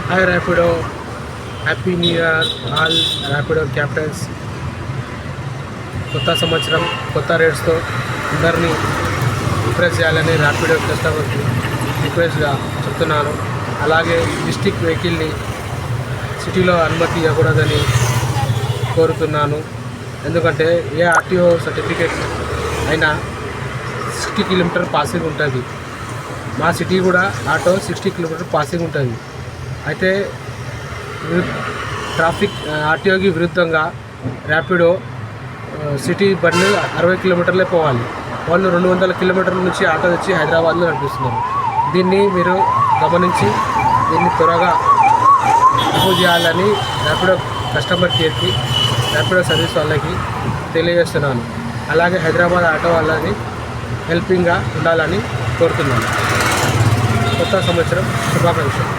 Hi Rapido, happy new year all Rapido captains. కొత్త సంవత్సరం కొత్త రేట్స్తో అందరినీ ఇంప్రెస్ చేయాలని ర్యాపిడో కస్టమర్కి రిక్వెస్ట్గా చెప్తున్నాను. అలాగే డిస్ట్రిక్ట్ వెహికల్ని సిటీలో అనుమతి ఇవ్వకూడదని కోరుతున్నాను. ఎందుకంటే ఏ ఆర్టీఓ సర్టిఫికేట్ అయినా 60 కిలోమీటర్ పాసింగ్ ఉంటుంది. మా సిటీ కూడా ఆటో 60 కిలోమీటర్ పాసింగ్ ఉంటుంది. అయితే ట్రాఫిక్ ఆర్టీఓకి విరుద్ధంగా ర్యాపిడో సిటీ బండ్లు 60 కిలోమీటర్లే పోవాలి. వాళ్ళు 200 కిలోమీటర్ల నుంచి ఆటో తెచ్చి హైదరాబాద్లో నడిపిస్తున్నారు. దీన్ని మీరు గమనించి దీన్ని త్వరగా రిమూవ్ చేయాలని ర్యాపిడో కస్టమర్ కేర్కి, ర్యాపిడో సర్వీస్ వాళ్ళకి తెలియజేస్తున్నాను. అలాగే హైదరాబాద్ ఆటో వాళ్ళని హెల్పింగ్గా ఉండాలని కోరుతున్నాను. కొత్త సంవత్సరం శుభాకాంక్షలు.